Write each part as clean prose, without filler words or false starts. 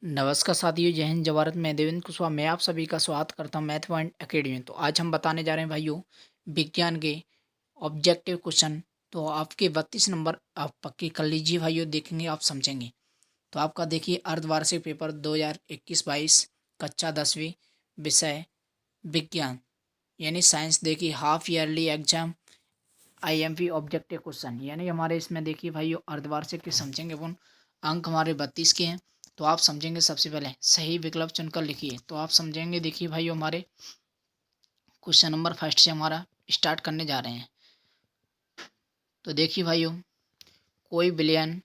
नमस्कार साथियों, जय हिंद, जय भारत। मैं देवेंद्र कुशवाहा, मैं आप सभी का स्वागत करता हूं मैथ पॉइंट एकेडमी में। तो आज हम बताने जा रहे हैं भाइयों विज्ञान के ऑब्जेक्टिव क्वेश्चन। तो आपके 32 नंबर आप पक्के कर लीजिए भाइयों, देखेंगे आप समझेंगे। तो आपका देखिए अर्धवार्षिक पेपर 2021-22 कक्षा 10वीं, विषय विज्ञान यानी साइंस। देखिए half yearly exam IMP objective question यानी हमारे इसमें देखिए भाइयों अर्धवार्षिक के समझेंगे अपन। अंक हमारे 32 के हैं। तो आप समझेंगे सबसे पहले सही विकल्प चुनकर लिखिए। तो आप समझेंगे देखिए भाइयों हमारे क्वेश्चन नंबर फर्स्ट से हमारा स्टार्ट करने जा रहे हैं। तो देखिए भाइयों, कोई विलयन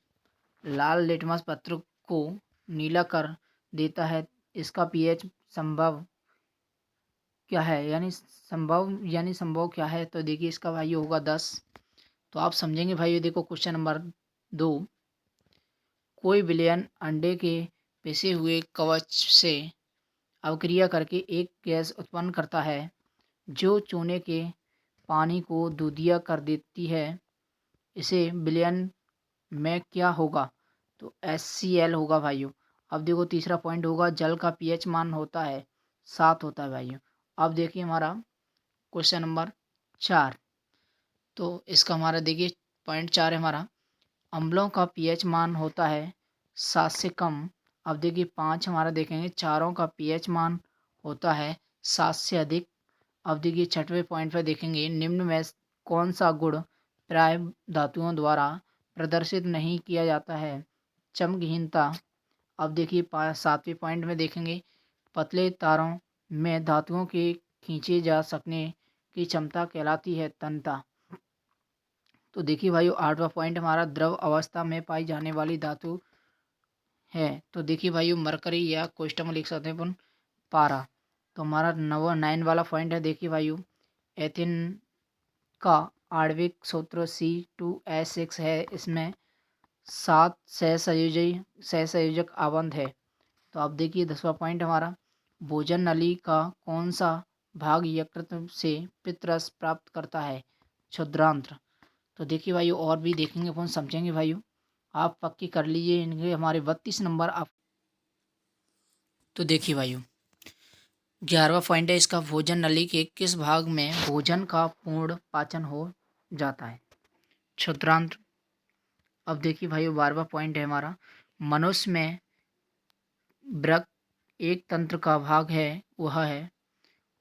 लाल लिटमस पत्र को नीला कर देता है, इसका पीएच संभव क्या है, यानी संभव क्या है। तो देखिए इसका भाइयों होगा 10। तो आप समझेंगे भाइयों, देखो क्वेश्चन नंबर 2, कोई विलयन अंडे के पिसे हुए कवच से अवक्रिया करके एक गैस उत्पन्न करता है जो चूने के पानी को दूधिया कर देती है। इसे विलयन में क्या होगा। तो HCl होगा भाइयों। अब देखो तीसरा पॉइंट होगा, जल का पीएच मान होता है 7 होता है भाइयों। अब देखिए हमारा क्वेश्चन नंबर 4। तो इसका हमारा देखिए पॉइंट 4 है हमारा, अम्लों का पीएच मान होता है 7 से कम। अब देखिए 5 हमारा देखेंगे, चारों का पीएच मान होता है 7 से अधिक। अब देखिए छठवें पॉइंट पर देखेंगे, निम्न में कौन सा गुण प्राय धातुओं द्वारा प्रदर्शित नहीं किया जाता है। चमकहीनता। अब देखिए 7वें पॉइंट में देखेंगे, पतले तारों में धातुओं के खींचे जा सकने की क्षमता कहलाती है तन्यता। तो देखिए भाई 8वां पॉइंट हमारा, द्रव अवस्था में पाई जाने वाली धातु है। तो देखिए भाई मरकरी या क्वेश्चन में लिख सकते हैं अपन पारा। तो हमारा 9 वाला पॉइंट है, देखिए भाई एथिन का आणविक सूत्र C2H6 है, इसमें 7 सहसंयोजक आबंध है। तो अब देखिए 10वां पॉइंट हमारा, भोजन नली का कौन सा भाग यकृत से पित्तरस प्राप्त करता है। क्षुद्रांत्र। तो देखिए भाई और भी देखेंगे अपन, समझेंगे भाइयों, आप पक्की कर लीजिए इनके हमारे 32 नंबर आप। तो देखिए भाइयों 11वां पॉइंट है इसका, भोजन नली के किस भाग में भोजन का पूर्ण पाचन हो जाता है। क्षुद्रांत्र। अब देखिए भाइयों 12वां पॉइंट है हमारा, मनुष्य में वृक्क एक तंत्र का भाग है, वह है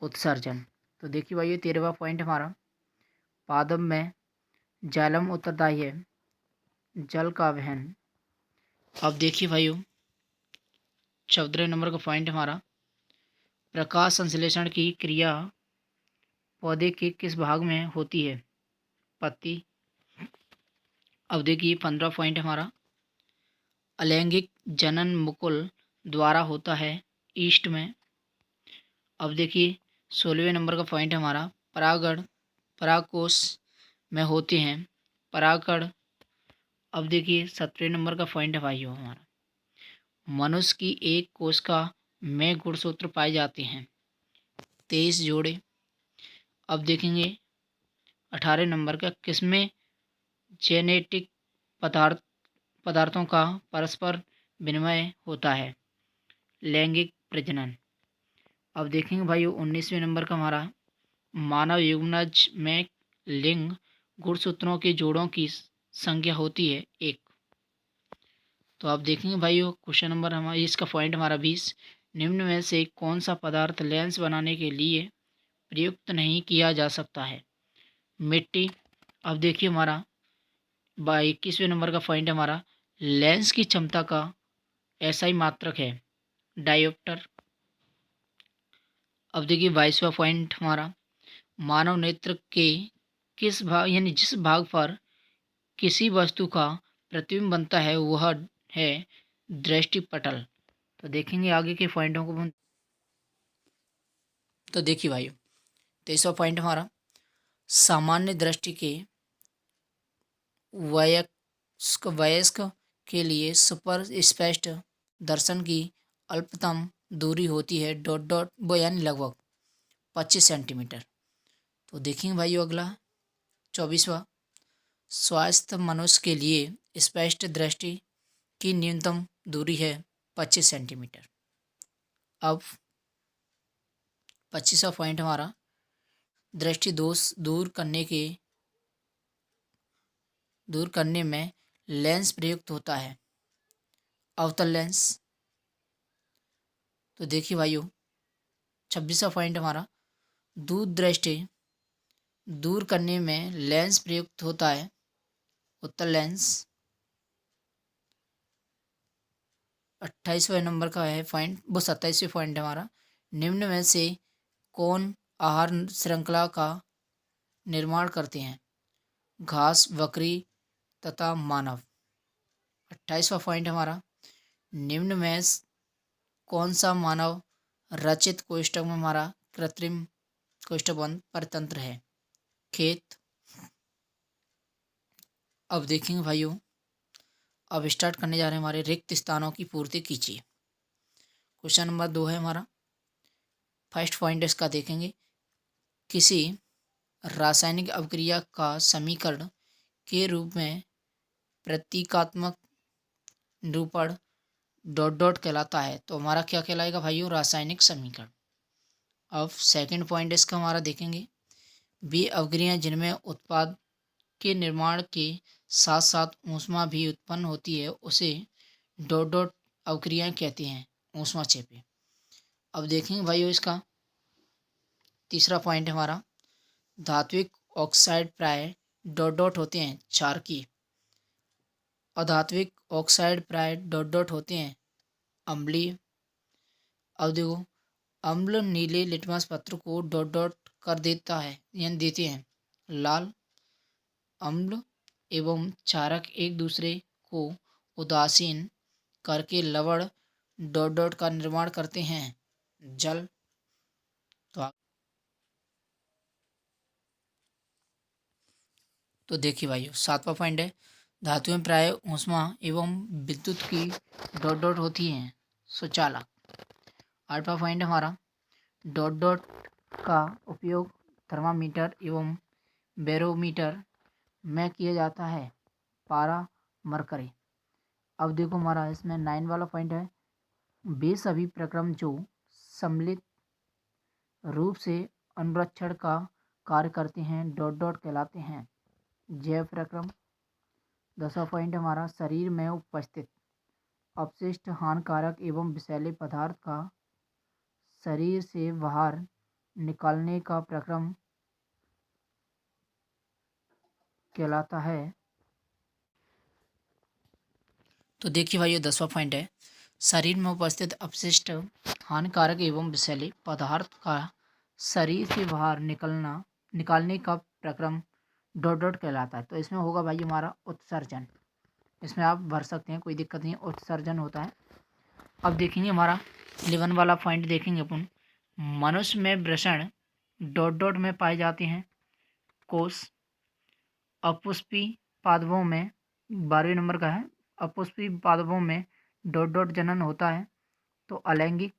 उत्सर्जन। तो देखिए भाइयों 13वां पॉइंट हमारा, पादप में जाइलम उत्तरदायी है जल का वहन। अब देखिए भाइयों 14 नंबर का पॉइंट हमारा, प्रकाश संश्लेषण की क्रिया पौधे के किस भाग में होती है। पत्ती। अब देखिए 15 पॉइंट हमारा, अलैंगिक जनन मुकुल द्वारा होता है ईस्ट में। अब देखिए 16वें नंबर का पॉइंट हमारा, परागण परागकोश में होते हैं परागकण। अब देखिए 17वें नंबर का पॉइंट है भाइयों हमारा, मनुष्य की एक कोशिका में गुणसूत्र पाए जाते हैं 23 जोड़े। अब देखेंगे 18 नंबर का, किसमें जेनेटिक पदार्थ पदार्थों का परस्पर विनिमय होता है। लैंगिक प्रजनन। अब देखेंगे भाई 19वें नंबर का हमारा, मानव युग्मनज में लिंग गुणसूत्रों के जोड़ों की संख्या होती है 1। तो आप देखेंगे भाइयों क्वेश्चन नंबर हमारा इसका पॉइंट हमारा 20, निम्न में से कौन सा पदार्थ लेंस बनाने के लिए प्रयुक्त नहीं किया जा सकता है। मिट्टी। अब देखिए हमारा 21वें नंबर का पॉइंट हमारा, लेंस की क्षमता का ऐसा ही मात्रक है डायोप्टर। अब देखिए 22वां पॉइंट हमारा, मानव नेत्र के किस भाग यानी जिस भाग पर किसी वस्तु का प्रतिबिंब बनता है वह है दृष्टिपटल। तो देखेंगे आगे के पॉइंटों को हम। तो देखिए भाइयों 23वां पॉइंट हमारा, सामान्य दृष्टि के वयस्क के लिए सुपर स्पष्ट दर्शन की अल्पतम दूरी होती है डॉट डॉट वो यानी लगभग 25 सेंटीमीटर। तो देखेंगे भाइयों अगला 24वां, स्वास्थ्य मनुष्य के लिए स्पष्ट दृष्टि की न्यूनतम दूरी है 25 सेंटीमीटर। अब 25वां पॉइंट हमारा दृष्टि दोष दूर करने में लेंस प्रयुक्त होता है, अवतल लेंस। तो देखिए भाइयों 26वां पॉइंट हमारा दूर दृष्टि दूर करने में लेंस प्रयुक्त होता है, उत्तल लेंस। 28वें नंबर का है पॉइंट, वो 27वें पॉइंट है हमारा, निम्न में से कौन आहार श्रृंखला का निर्माण करते हैं, घास, बकरी तथा मानव। 28वां पॉइंट हमारा, निम्न में कौन सा मानव रचित कोष्ठक में हमारा कृत्रिम कोष्ठबंध परतंत्र है, खेत। अब देखेंगे भाइयों, अब स्टार्ट करने जा रहे हैं हमारे रिक्त स्थानों की पूर्ति कीजिए। क्वेश्चन नंबर 2 है हमारा, फर्स्ट पॉइंट इसका देखेंगे, किसी रासायनिक अभिक्रिया का समीकरण के रूप में प्रतीकात्मक निरूपण डॉट डॉट कहलाता है। तो हमारा क्या कहलाएगा भाइयों, रासायनिक समीकरण। अब सेकंड पॉइंट इसका हमारा देखेंगे, वे अभिक्रियाएं जिनमें उत्पाद के निर्माण के साथ साथ ऊष्मा भी उत्पन्न होती है उसे डॉट डॉट अभिक्रियाएं कहते हैं, ऊष्मा चेपे। अब देखेंगे भाइयों इसका तीसरा पॉइंट हमारा, धात्विक ऑक्साइड प्राय डॉट डॉट होते हैं क्षारकीय, अधात्विक ऑक्साइड प्राय डॉट डॉट होते हैं अम्लीय। अब देखो, अम्ल नीले लिटमस पत्र को डॉट डॉट कर देता है, यानी देते हैं लाल। अम्ल एवं क्षारक एक दूसरे को उदासीन करके लवण डॉट डॉट का निर्माण करते हैं जल। तो देखिए भाइयों 7वां पॉइंट है, धातुएं प्राय ऊष्मा एवं विद्युत की डॉट डॉट होती हैं सुचालक। 8वां पॉइंट हमारा, डॉट डॉट का उपयोग थर्मामीटर एवं बैरोमीटर में किया जाता है, पारा, मरकरी। अब देखो हमारा इसमें 9 वाला पॉइंट है, वे सभी प्रक्रम जो सम्मिलित रूप से अनुरक्षण का कार्य करते हैं डॉट डॉट कहलाते हैं जैव प्रक्रम। 10वां पॉइंट हमारा, शरीर में उपस्थित अपशिष्ट हानिकारक एवं विषैले पदार्थ का शरीर से बाहर निकालने का प्रक्रम कहलाता है। तो देखिए भाइयों 10वां पॉइंट है, शरीर में उपस्थित अपशिष्ट हानिकारक एवं विषैले पदार्थ का शरीर से बाहर निकालने का प्रक्रम डॉट डॉट कहलाता है। तो इसमें होगा भाई हमारा उत्सर्जन, इसमें आप भर सकते हैं, कोई दिक्कत नहीं, उत्सर्जन होता है। अब देखेंगे हमारा 11 वाला पॉइंट देखेंगे अपन, मनुष्य में वृषण डॉट डॉट में पाए जाते हैं कोष, अपुष्पी पादपों में 12वें नंबर का है, अपुष्पी पादपों में डॉट डॉट जनन होता है तो अलैंगिक।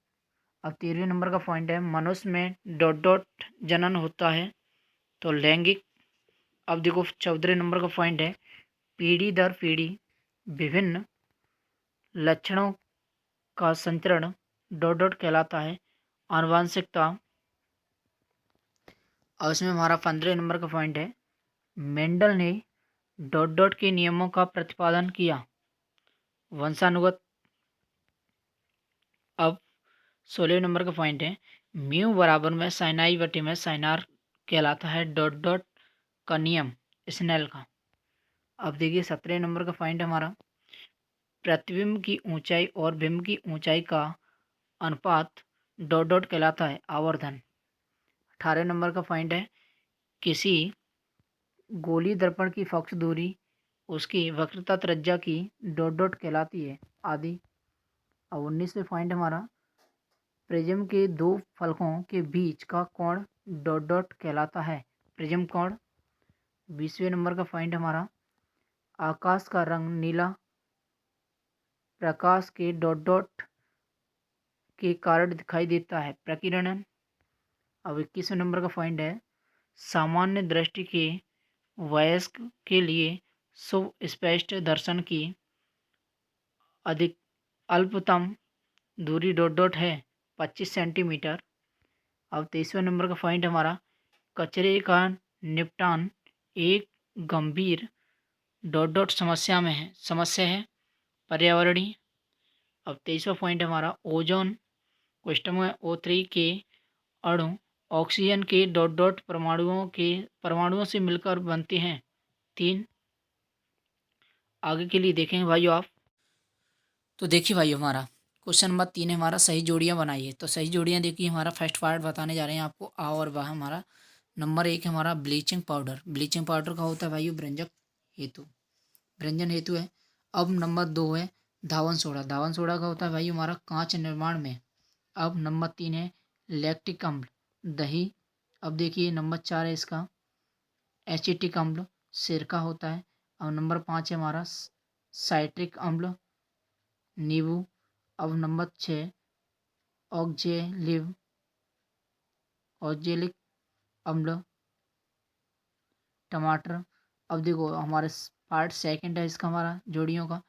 अब 13वें नंबर का पॉइंट है, मनुष्य में डॉट डॉट जनन होता है तो लैंगिक। अब देखो 14वें नंबर का पॉइंट है, पीढ़ी दर पीढ़ी विभिन्न लक्षणों का संचरण डॉट डॉट कहलाता है आनुवांशिकता। और इसमें हमारा 15वें नंबर का पॉइंट है, मेंडल ने डॉट डॉट के नियमों का प्रतिपादन किया, वंशानुगत। अब 16वें नंबर का पॉइंट है, म्यू बराबर में साइनाई बटे में साइनार कहलाता है डॉट डॉट का नियम स्नेल का। अब देखिए 17वें नंबर का पॉइंट हमारा, प्रतिबिंब की ऊंचाई और बिंब की ऊंचाई का अनुपात डॉट डॉट कहलाता है आवर्धन। 18वें नंबर का पॉइंट है, किसी गोली दर्पण की फक्स दूरी उसकी वक्रता त्रिज्या की डॉट डॉट कहलाती है आदि। अब 19वें पॉइंट हमारा, प्रिज्म के दो फलकों के बीच का कोण डॉट डॉट कहलाता है प्रिज्म कोण। 20वें नंबर का पॉइंट हमारा, आकाश का रंग नीला प्रकाश के डॉट डॉट के कारण दिखाई देता है प्रकीर्णन। अब 21वें नंबर का पॉइंट है, सामान्य दृष्टि के वयस्क के लिए शुभ स्पष्ट दर्शन की अधिक अल्पतम दूरी डॉट डॉट है 25 सेंटीमीटर। अब 23वें नंबर का पॉइंट हमारा, कचरे का निपटान एक गंभीर डॉट डॉट समस्या है पर्यावरणीय। अब 23वां पॉइंट हमारा, ओजोन क्वेश्चन में O3 के अणु ऑक्सीजन के डॉट डॉट परमाणुओं से मिलकर बनते हैं 3। आगे के लिए देखेंगे भाइयों आप। तो देखिए भाइयों, हमारा क्वेश्चन नंबर 3 है हमारा, सही जोड़ियाँ बनाइए। तो सही जोड़ियाँ देखिए, हमारा फर्स्ट पार्ट बताने जा रहे हैं आपको, आ और वाह। हमारा नंबर 1 है हमारा ब्लीचिंग पाउडर। ब्लीचिंग पाउडर का होता है भाइयों व्यंजन हेतु है। अब नंबर 2 है धावन सोडा। धावन सोडा का होता है भाई हमारा कांच निर्माण में। अब नंबर 3 है लैक्टिक अम्ल, दही। अब देखिए नंबर 4 है इसका एसिटिक अम्ल, सिरका होता है। अब नंबर 5 है हमारा साइट्रिक अम्ल, नींबू। अब नंबर 6 ऑक्जेलिव ऑक्जेलिक अम्ल, टमाटर। अब देखो हमारे पार्ट सेकंड है इसका, हमारा जोड़ियों का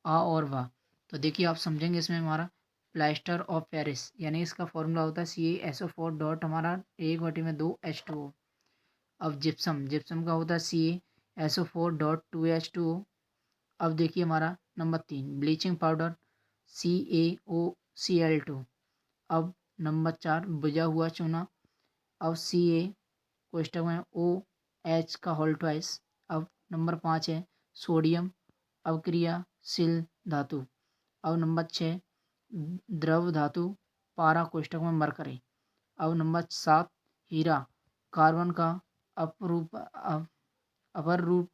आ और वाह। तो देखिए आप समझेंगे इसमें हमारा प्लास्टर ऑफ पेरिस, यानी इसका फॉर्मूला होता है CaSO4 डॉट हमारा 1/2 H2O। अब जिप्सम का होता है CaSO4 डॉट 2H2O। अब देखिए हमारा नंबर 3 ब्लीचिंग पाउडर CaOCl2। अब नंबर 4 बुझा हुआ चूना। अब Ca कोष्टक में OH का होल ट्वाइस। अब नंबर 5 है सोडियम अवक्रियाशील धातु। अब नंबर 6 द्रव धातु पारा कोष्टक में मरकरी। अब नंबर 7 हीरा कार्बन का अपर रूप।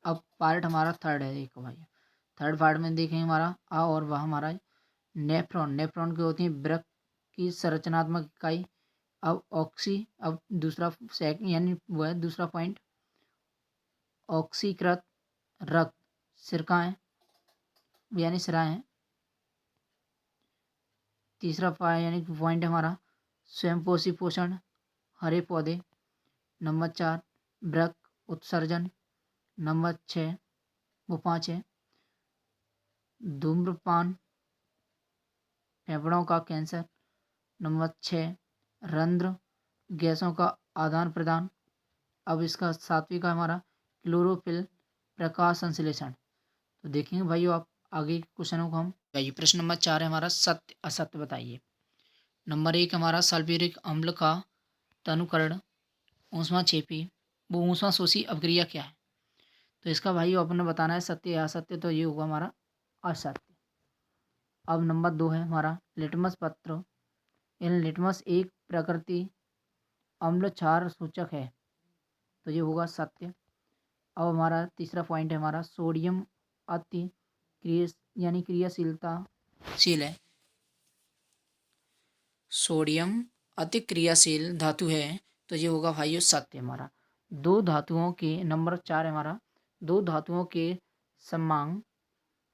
अब पार्ट हमारा थर्ड है, देखो भाई थर्ड पार्ट में देखेंगे हमारा आ और वह हमारा नेफ्रॉन की होती है वृक्क की संरचनात्मक इकाई। अब अब दूसरा सेकंड यानी वो है दूसरा पॉइंट, ऑक्सीकृत रक्त सिरकाएं यानी सिराएं। तीसरा यानी पॉइंट हमारा स्वयंपोषी पोषण हरे पौधे। नंबर 4 वृक्क उत्सर्जन। नंबर 6 वो 5 है धूम्रपान फेफड़ों का कैंसर। नंबर 6 रंध्र गैसों का आदान प्रदान। अब इसका 7वीं का हमारा क्लोरोफिल प्रकाश संश्लेषण। तो देखेंगे भाइयों आप आगे के क्वेश्चनों को हम। भाइयों प्रश्न नंबर 4 है हमारा सत्य असत्य बताइए। नंबर 1 हमारा सल्फ्यूरिक अम्ल का तनुकरण ऊष्माक्षेपी वो ऊष्माशोषी अभिक्रिया क्या है। तो इसका भाइयों अपने बताना है सत्य या असत्य, तो ये होगा हमारा असत्य। अब नंबर 2 है हमारा लिटमस पत्र। इन लिटमस एक प्रकृति अम्ल क्षार सूचक है, तो ये होगा सत्य। अब हमारा तीसरा पॉइंट है हमारा सोडियम अति यानी क्रियाशील है। सोडियम अति क्रियाशील धातु है, तो ये होगा भाइयों सत्य हमारा। दो धातुओं के नंबर 4 है हमारा दो धातुओं के समांग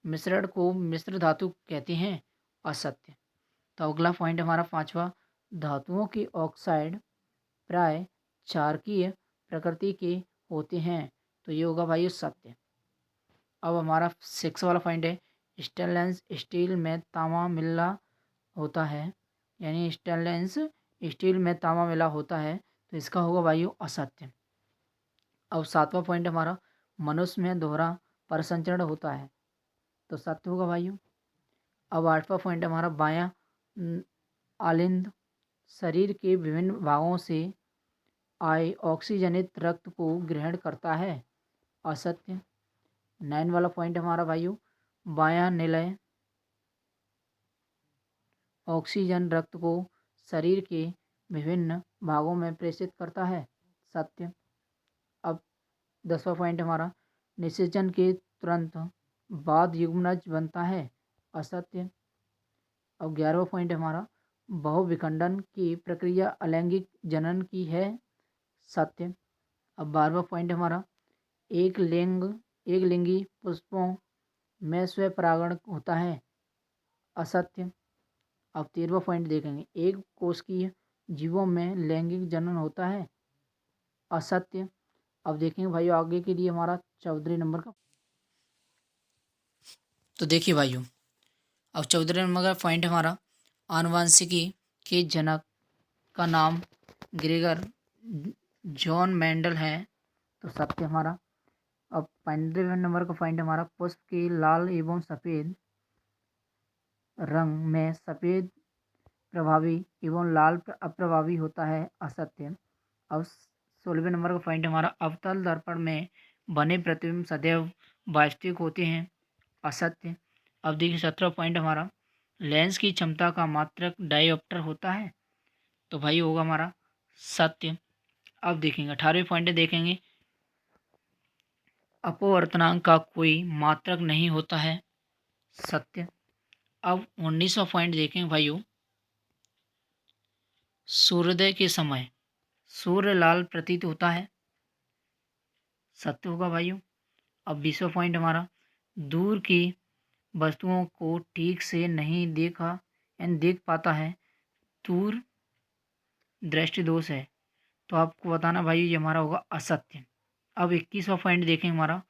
मिश्रण को मिश्र धातु कहते हैं, असत्य। तो अगला पॉइंट हमारा 5वां धातुओं के ऑक्साइड प्राय क्षारकीय प्रकृति के होते हैं, तो ये होगा भाई सत्य। अब हमारा 6 वाला पॉइंट है स्टेनलेस स्टील में तांबा मिला होता है, यानी स्टेनलेस स्टील में तांबा मिला होता है, तो इसका होगा वायु असत्य। अब 7वां पॉइंट हमारा मनुष्य में दोहरा परिसंचरण होता है, तो सत्य होगा वायु। अब 8वां पॉइंट हमारा बायां आलिंद शरीर के विभिन्न भागों से आए ऑक्सीजनित रक्त को ग्रहण करता है, असत्य। 9 वाला पॉइंट हमारा भाइयों बायां निलय ऑक्सीजन रक्त को शरीर के विभिन्न भागों में प्रेषित करता है, सत्य। अब 10वां पॉइंट हमारा निषेचन के तुरंत बाद युग्मनज बनता है, असत्य। अब 11वां पॉइंट हमारा बहुविखंडन की प्रक्रिया अलैंगिक जनन की है, सत्य। अब 12वां पॉइंट हमारा एक लिंगी पुष्पों में स्वपरागण होता है, असत्य। अब 13वां पॉइंट देखेंगे एक कोशिकीय जीवों में लैंगिक जनन होता है, असत्य। अब देखेंगे भाइयों आगे के लिए हमारा 14 नंबर का। तो देखिए भाइयों अब 14 नंबर का पॉइंट हमारा आनुवंशिकी के जनक का नाम ग्रेगर जॉन मेंडल है, तो सत्य हमारा। अब 15वें नंबर का पॉइंट हमारा पुष्प के लाल एवं सफ़ेद रंग में सफ़ेद प्रभावी एवं लाल अप्रभावी होता है, असत्य। अब 16वें नंबर का पॉइंट हमारा अवतल दर्पण में बने प्रतिबिंब सदैव वास्तविक होते हैं, असत्य। अब देखिए 17वां पॉइंट हमारा लेंस की क्षमता का मात्रक डायोप्टर होता है, तो भाई होगा हमारा सत्य। अब देखेंगे 18वें पॉइंट देखेंगे अपवर्तनांक का कोई मात्रक नहीं होता है, सत्य। अब 19वां पॉइंट देखें भाइयों, सूर्योदय के समय सूर्य लाल प्रतीत होता है, सत्य होगा भाइयों। अब 20वां पॉइंट हमारा दूर की वस्तुओं को ठीक से नहीं देखा यानी देख पाता है, दूर दृष्टि दोष है, तो आपको बताना भाई ये हमारा होगा असत्य। अब 21वां पॉइंट देखें हमारा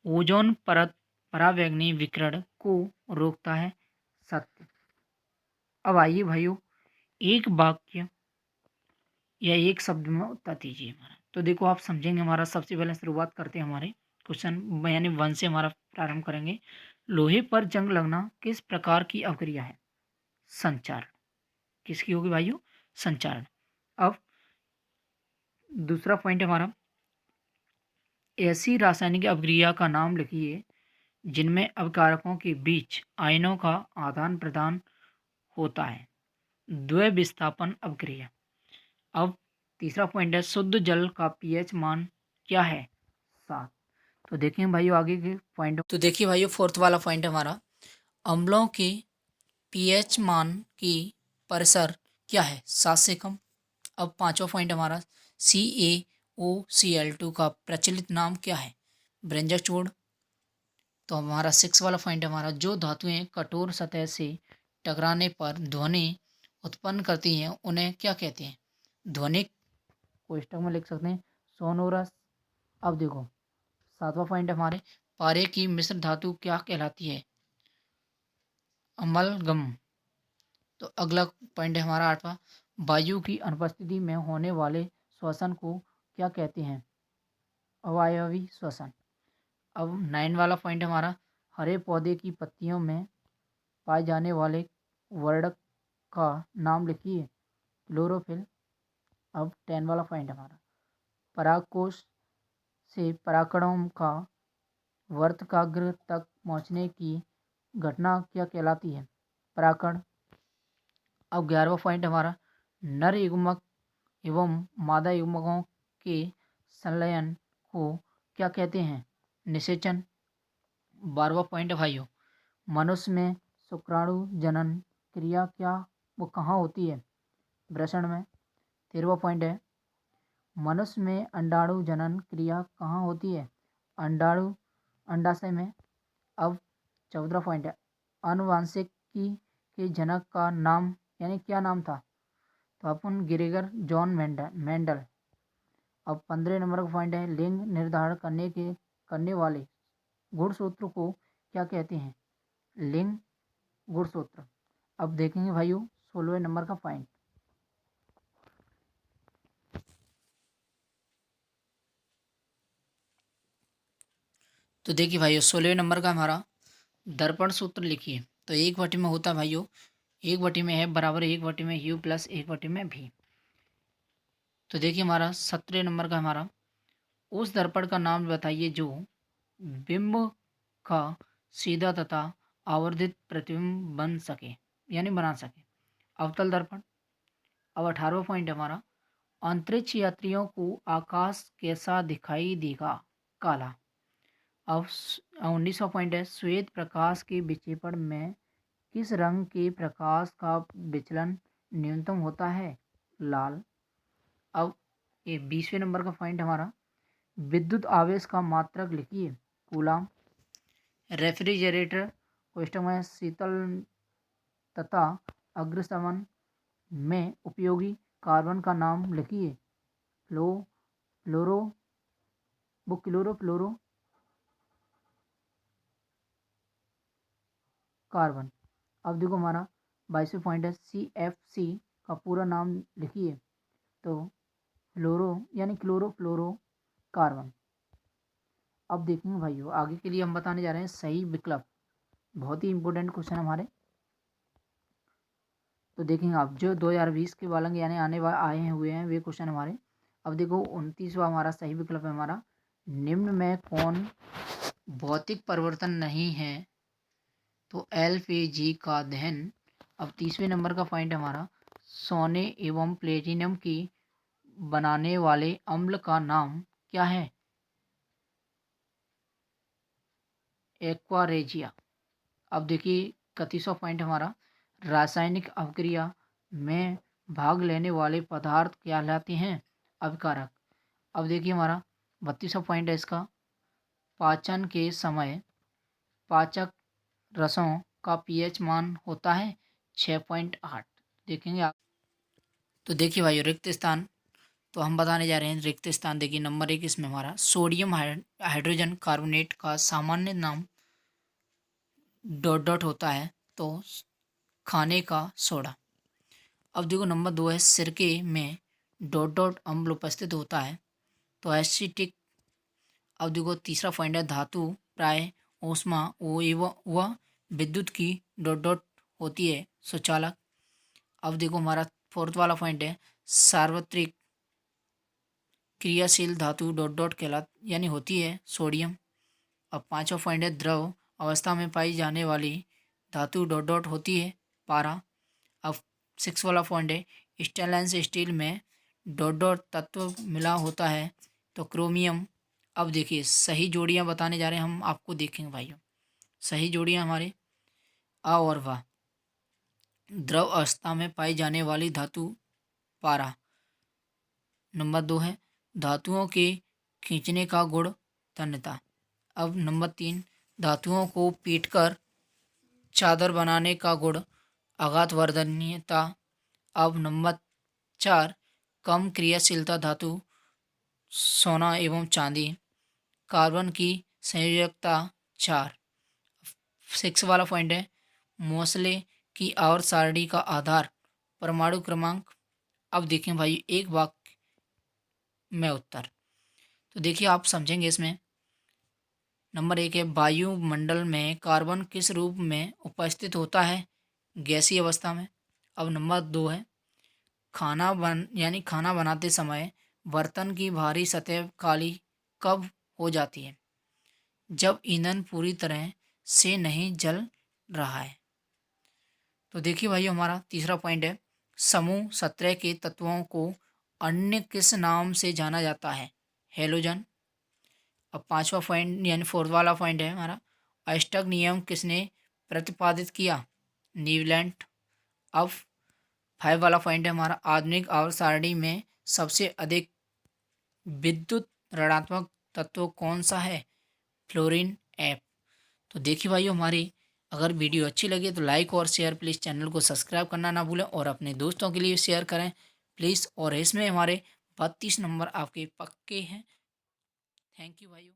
ओजोन परत परावैंगनी विकिरण को रोकता है, सत्य। अब आइए भाइयों एक वाक्य या एक शब्द में उत्तर दीजिए हमारा, तो देखो आप समझेंगे हमारा। सबसे पहले शुरुआत करते हैं हमारे क्वेश्चन यानी 1 से हमारा प्रारंभ करेंगे। लोहे पर जंग लगना किस प्रकार की अवक्रिया है, संचारण। किसकी होगी भाइयों, संचारण। अब दूसरा पॉइंट हमारा ऐसी रासायनिक अभिक्रिया का नाम लिखिए जिनमें अवकारकों के बीच आयनों का आदान प्रदान होता है, द्वैविस्थापन अभिक्रिया। अब तीसरा पॉइंट है शुद्ध जल का पीएच मान क्या है, 7। तो देखिए भाइयों आगे के पॉइंट, तो देखिए भाइयों फोर्थ वाला पॉइंट हमारा अम्लों के पीएच मान की परिसर क्या है, 7 से कम। अब 5वां पॉइंट हमारा CaOCl2 का प्रचलित नाम क्या है, ब्रेंजाचूर्ण। तो हमारा 6 वाला पॉइंट हमारा जो धातुएं कठोर सतह से टकराने पर ध्वनि उत्पन्न करती हैं उन्हें क्या कहते हैं, ध्वनिक। कोष्टक में लिख सकते हैं सोनोरस। अब देखो 7वां पॉइंट हमारे पारे की मिश्र धातु क्या कहलाती है, अमलगम। तो अगला पॉइंट है हमारा 8वां वायु की अनुपस्थिति में होने वाले श्वसन को क्या कहते हैं, अवायवी श्वसन। अब 9 वाला पॉइंट हमारा हरे पौधे की पत्तियों में पाए जाने वाले वर्णक का नाम लिखिए, क्लोरोफिल। अब 10 वाला पॉइंट हमारा परागकोश से परागकणों का वर्तकाग्र तक पहुंचने की घटना क्या कहलाती है, परागकण। अब 11वां पॉइंट हमारा नर युग्मक एवं मादा युग्मकों के संलयन को क्या कहते हैं, निषेचन। 12वां पॉइंट भाइयों मनुष्य में शुक्राणु जनन क्रिया क्या वो कहाँ होती है, वृषण में। 13वां पॉइंट है मनुष्य में अंडाणु जनन क्रिया कहाँ होती है, अंडाणु अंडाशय में। अब 14वां पॉइंट है आनुवांशिकी के जनक का नाम यानी क्या नाम था, तो अपन ग्रेगर जॉन मेंडल। अब 15 नंबर का पॉइंट है लिंग निर्धारण करने वाले गुणसूत्र को क्या कहते हैं, लिंग गुणसूत्र। अब देखेंगे भाइयों 16वें नंबर का पॉइंट, तो देखिए भाइयों 16वें नंबर का हमारा दर्पण सूत्र लिखिए। तो 1/में होता है भाइयों 1/में है बराबर 1/में u प्लस 1/में v। तो देखिए हमारा 17 नंबर का हमारा उस दर्पण का नाम बताइए जो बिंब का सीधा तथा आवर्धित प्रतिबिंब बन सके यानी बना सके, अवतल दर्पण। अब 18वां पॉइंट हमारा अंतरिक्ष यात्रियों को आकाश कैसा दिखाई देगा, काला। अब 19वां पॉइंट है श्वेत प्रकाश के विक्षेपण में किस रंग के प्रकाश का विचलन न्यूनतम होता है, लाल। अब ये 20वें नंबर का पॉइंट हमारा विद्युत आवेश का मात्रक लिखिए, कूलाम। रेफ्रिजरेटर कोष्ठक में शीतल तथा अग्निशमन में उपयोगी कार्बन का नाम लिखिए, फ्लोरो क्लोरो कार्बन। अब देखो हमारा 22वां पॉइंट है CFC का पूरा नाम लिखिए। तो फ्लोरो यानी क्लोरोफ्लोरो कार्बन। अब देखेंगे भाइयों आगे के लिए हम बताने जा रहे हैं सही विकल्प। बहुत ही इंपॉर्टेंट क्वेश्चन हमारे। तो देखेंगे आप जो 2020 के वालंग यानी आए हुए हैं वे क्वेश्चन हमारे। अब देखो 29वां हमारा सही विकल्प है हमारा, निम्न में कौन भौतिक परिवर्तन नहीं है? तो LPG का दहन। अब 30वें नंबर का पॉइंट हमारा, सोने एवं प्लेटिनम की बनाने वाले अम्ल का नाम क्या है? एक्वारेजिया। अब देखिए 31वां पॉइंट हमारा, रासायनिक अभिक्रिया में भाग लेने वाले पदार्थ कहलाते हैं? अभिकारक। अब देखिए हमारा 32वां पॉइंट है इसका, पाचन के समय पाचक रसों का पीएच मान होता है 6.8। देखेंगे आप। तो देखिए भाई रिक्त स्थान, तो हम बताने जा रहे हैं रिक्त स्थान। देखिए नंबर 1 इसमें हमारा सोडियम हाइड्रोजन कार्बोनेट का सामान्य नाम डॉट डॉट होता है, तो खाने का सोडा। अब देखो नंबर 2 है सिरके में डॉट डॉट अम्ल उपस्थित होता है, तो एसिटिक। अब देखो तीसरा पॉइंट है धातु प्राय ऊष्मा व विद्युत की डॉट डॉट होती है सुचालक। अब देखो हमारा फोर्थ वाला पॉइंट है सार्वत्रिक क्रियाशील धातु डॉट डॉट कहला यानी होती है सोडियम। अब पांचवा पॉइंट है द्रव अवस्था में पाई जाने वाली धातु डॉट डॉट होती है पारा। अब 6 वाला पॉइंट है स्टेनलेस स्टील में डॉट डॉट तत्व मिला होता है, तो क्रोमियम। अब देखिए सही जोड़ियां बताने जा रहे हैं हम आपको, देखेंगे भाइयों सही जोड़ियां हमारे अ और व। द्रव अवस्था में पाई जाने वाली धातु पारा। नंबर 2 है धातुओं के खींचने का गुण तन्यता। अब नंबर 3 धातुओं को पीटकर चादर बनाने का गुण आघातवर्धनीयता। अब नंबर 4 कम क्रियाशीलता धातु सोना एवं चांदी। कार्बन की संयोजकता 4। 6 वाला पॉइंट है मोसले की आवर्त सारणी का आधार परमाणु क्रमांक। अब देखें भाई एक वाक्य में उत्तर। तो देखिए आप समझेंगे इसमें। नंबर 1 है वायुमंडल में कार्बन किस रूप में उपस्थित होता है? गैसीय अवस्था में। अब नंबर 2 है खाना बनाते समय बर्तन की बाहरी सतह काली कब हो जाती है? जब ईंधन पूरी तरह से नहीं जल रहा है। तो देखिए भाई हमारा तीसरा पॉइंट है समूह 17 के तत्वों को अन्य किस नाम से जाना जाता है? हेलोजन। अब पांचवा पॉइंट यानी फोर्थ वाला पॉइंट है हमारा अष्टक नियम किसने प्रतिपादित किया? न्यूलैंड। अब 5 वाला पॉइंट है हमारा आधुनिक आवर्त सारणी में सबसे अधिक विद्युत ऋणात्मक तत्व कौन सा है? Fluorine app. तो देखिए भाइयों हमारी अगर वीडियो अच्छी लगे तो लाइक और शेयर प्लीज़, चैनल को सब्सक्राइब करना ना भूलें और अपने दोस्तों के लिए शेयर करें प्लीज़। और इसमें हमारे 32 नंबर आपके पक्के हैं। थैंक यू भाइयों।